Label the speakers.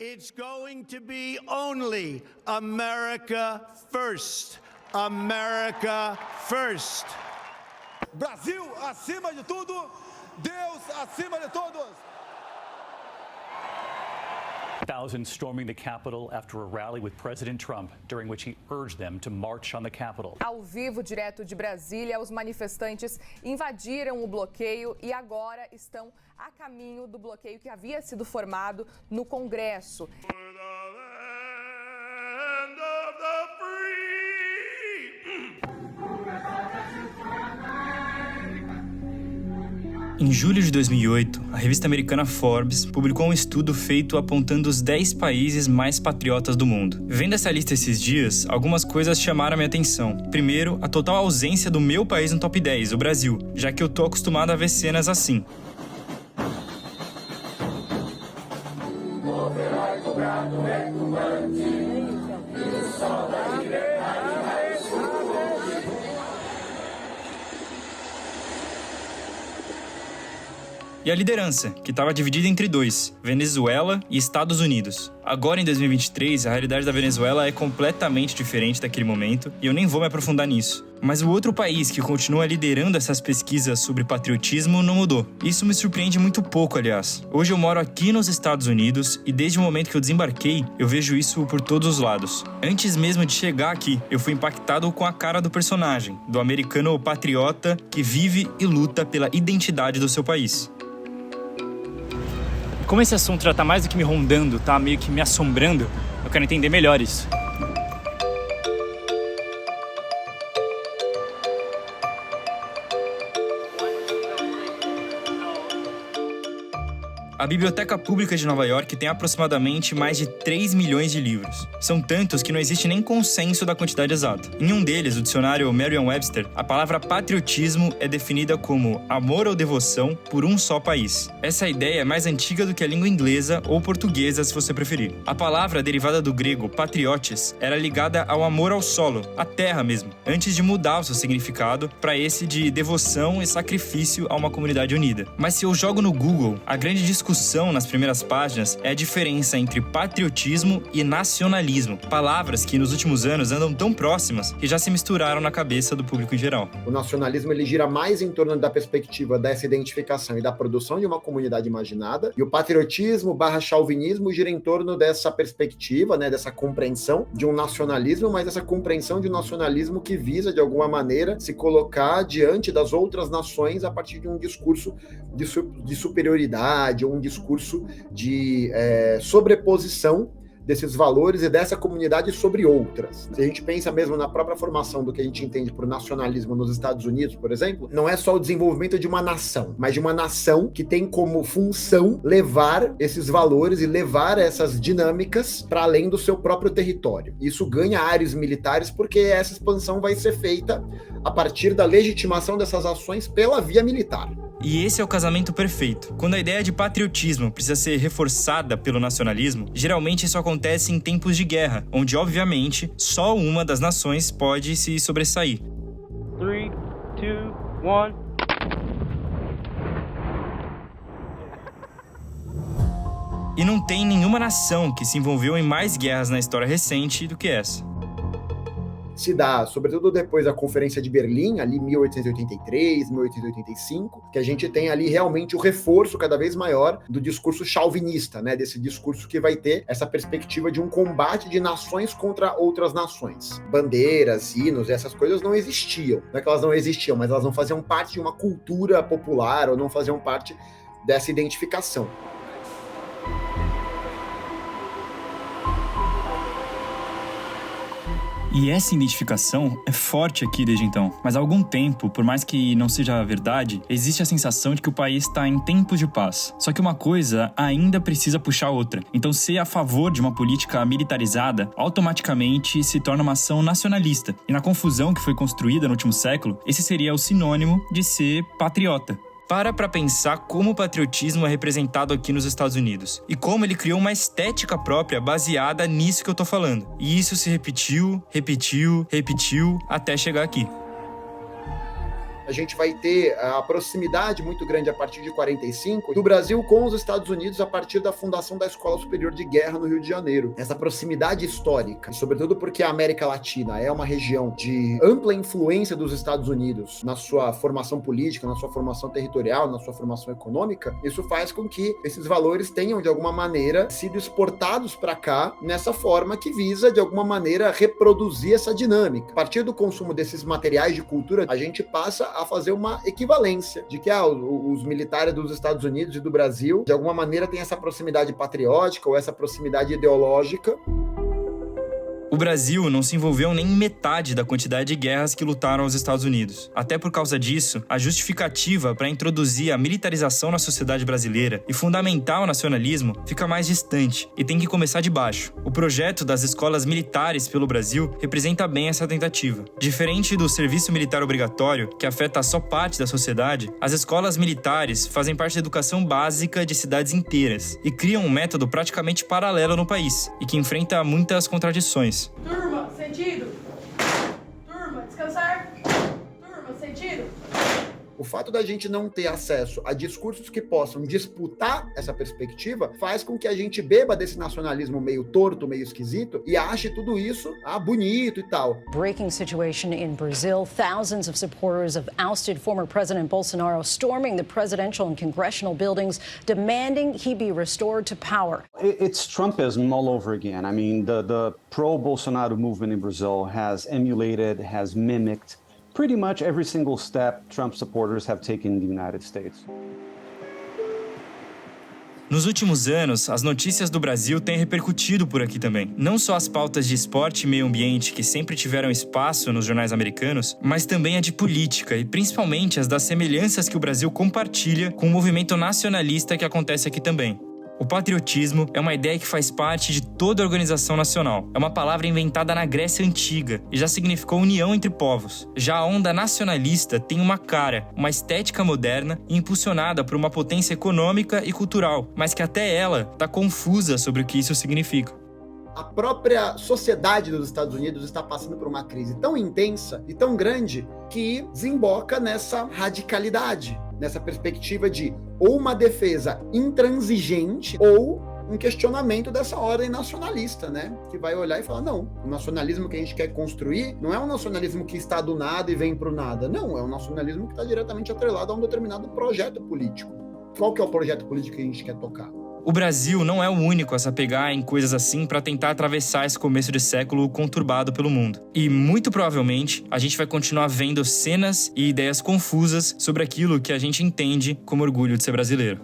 Speaker 1: It's going to be only America first. America first.
Speaker 2: Brasil acima de tudo, Deus acima de todos.
Speaker 3: Thousands storming the Capitol after a rally with President Trump, during which he urged them to march on the Capitol.
Speaker 4: Ao vivo, direto de Brasília, os manifestantes invadiram o bloqueio e agora estão a caminho do bloqueio que havia sido formado no Congresso.
Speaker 5: Em julho de 2008, a revista americana Forbes publicou um estudo feito apontando os 10 países mais patriotas do mundo. Vendo essa lista esses dias, algumas coisas chamaram a minha atenção. Primeiro, a total ausência do meu país no top 10, o Brasil, já que eu tô acostumado a ver cenas assim. E a liderança, que estava dividida entre dois, Venezuela e Estados Unidos. Agora, em 2023, a realidade da Venezuela é completamente diferente daquele momento, e eu nem vou me aprofundar nisso. Mas o outro país que continua liderando essas pesquisas sobre patriotismo não mudou. Isso me surpreende muito pouco, aliás. Hoje eu moro aqui nos Estados Unidos, e desde o momento que eu desembarquei, eu vejo isso por todos os lados. Antes mesmo de chegar aqui, eu fui impactado com a cara do personagem, do americano patriota que vive e luta pela identidade do seu país. Como esse assunto já tá mais do que me rondando, tá meio que me assombrando, eu quero entender melhor isso. A Biblioteca Pública de Nova York tem aproximadamente mais de 3 milhões de livros. São tantos que não existe nem consenso da quantidade exata. Em um deles, o dicionário Merriam-Webster, a palavra patriotismo é definida como amor ou devoção por um só país. Essa ideia é mais antiga do que a língua inglesa ou portuguesa, se você preferir. A palavra, derivada do grego patriotes, era ligada ao amor ao solo, à terra mesmo, antes de mudar o seu significado para esse de devoção e sacrifício a uma comunidade unida. Mas se eu jogo no Google, a grande discussão nas primeiras páginas é a diferença entre patriotismo e nacionalismo, palavras que nos últimos anos andam tão próximas que já se misturaram na cabeça do público em geral.
Speaker 6: O nacionalismo ele gira mais em torno da perspectiva dessa identificação e da produção de uma comunidade imaginada, e o patriotismo / chauvinismo gira em torno dessa perspectiva, né, dessa compreensão de um nacionalismo, mas essa compreensão de um nacionalismo que visa, de alguma maneira, se colocar diante das outras nações a partir de um discurso de superioridade, ou um discurso de sobreposição desses valores e dessa comunidade sobre outras. Se a gente pensa mesmo na própria formação do que a gente entende por nacionalismo nos Estados Unidos, por exemplo, não é só o desenvolvimento de uma nação, mas de uma nação que tem como função levar esses valores e levar essas dinâmicas para além do seu próprio território. Isso ganha áreas militares porque essa expansão vai ser feita a partir da legitimação dessas ações pela via militar.
Speaker 5: E esse é o casamento perfeito. Quando a ideia de patriotismo precisa ser reforçada pelo nacionalismo, geralmente isso acontece em tempos de guerra, onde, obviamente, só uma das nações pode se sobressair.
Speaker 7: 3, 2, 1...
Speaker 5: E não tem nenhuma nação que se envolveu em mais guerras na história recente do que essa.
Speaker 6: Se dá, sobretudo depois da Conferência de Berlim, ali 1883, 1885, que a gente tem ali realmente o reforço cada vez maior do discurso chauvinista, né? Desse discurso que vai ter essa perspectiva de um combate de nações contra outras nações. Bandeiras, hinos, essas coisas não existiam. Não é que elas não existiam, mas elas não faziam parte de uma cultura popular ou não faziam parte dessa identificação.
Speaker 5: E essa identificação é forte aqui desde então. Mas há algum tempo, por mais que não seja verdade, existe a sensação de que o país está em tempos de paz. Só que uma coisa ainda precisa puxar a outra. Então ser a favor de uma política militarizada automaticamente se torna uma ação nacionalista. E na confusão que foi construída no último século, esse seria o sinônimo de ser patriota. Para pensar como o patriotismo é representado aqui nos Estados Unidos e como ele criou uma estética própria baseada nisso que eu tô falando. E isso se repetiu até chegar aqui.
Speaker 6: a gente vai ter a proximidade muito grande a partir de 45 do Brasil com os Estados Unidos a partir da fundação da Escola Superior de Guerra no Rio de Janeiro. Essa proximidade histórica, sobretudo porque a América Latina é uma região de ampla influência dos Estados Unidos na sua formação política, na sua formação territorial, na sua formação econômica, isso faz com que esses valores tenham, de alguma maneira, sido exportados para cá nessa forma que visa, de alguma maneira, reproduzir essa dinâmica. A partir do consumo desses materiais de cultura, a gente passa a fazer uma equivalência de que os militares dos Estados Unidos e do Brasil, de alguma maneira, têm essa proximidade patriótica ou essa proximidade ideológica.
Speaker 5: O Brasil não se envolveu nem em metade da quantidade de guerras que lutaram os Estados Unidos. Até por causa disso, a justificativa para introduzir a militarização na sociedade brasileira e fundamentar o nacionalismo fica mais distante e tem que começar de baixo. O projeto das escolas militares pelo Brasil representa bem essa tentativa. Diferente do serviço militar obrigatório, que afeta só parte da sociedade, as escolas militares fazem parte da educação básica de cidades inteiras e criam um método praticamente paralelo no país e que enfrenta muitas contradições.
Speaker 8: Turma, sentido. Turma, descansar. Turma, sentido.
Speaker 6: O fato da gente não ter acesso a discursos que possam disputar essa perspectiva faz com que a gente beba desse nacionalismo meio torto, meio esquisito e ache tudo isso bonito e tal.
Speaker 9: Breaking situation in Brazil. Thousands of supporters of ousted former President Bolsonaro storming the presidential and congressional buildings, demanding he be restored to power.
Speaker 10: It's Trumpism all over again. I mean, the pro-Bolsonaro movement in Brazil has emulated, has mimicked pretty much every single step Trump supporters have taken in the United States.
Speaker 5: Nos últimos anos, as notícias do Brasil têm repercutido por aqui também. Não só as pautas de esporte e meio ambiente que sempre tiveram espaço nos jornais americanos, mas também a de política e principalmente as das semelhanças que o Brasil compartilha com o movimento nacionalista que acontece aqui também. O patriotismo é uma ideia que faz parte de toda a organização nacional. É uma palavra inventada na Grécia Antiga e já significou união entre povos. Já a onda nacionalista tem uma cara, uma estética moderna e impulsionada por uma potência econômica e cultural, mas que até ela está confusa sobre o que isso significa.
Speaker 6: A própria sociedade dos Estados Unidos está passando por uma crise tão intensa e tão grande que desemboca nessa radicalidade, nessa perspectiva de ou uma defesa intransigente ou um questionamento dessa ordem nacionalista, né? Que vai olhar e falar, não, o nacionalismo que a gente quer construir não é um nacionalismo que está do nada e vem pro nada, não, é um nacionalismo que está diretamente atrelado a um determinado projeto político. Qual que é o projeto político que a gente quer tocar?
Speaker 5: O Brasil não é o único a se apegar em coisas assim para tentar atravessar esse começo de século conturbado pelo mundo. E, muito provavelmente, a gente vai continuar vendo cenas e ideias confusas sobre aquilo que a gente entende como orgulho de ser brasileiro.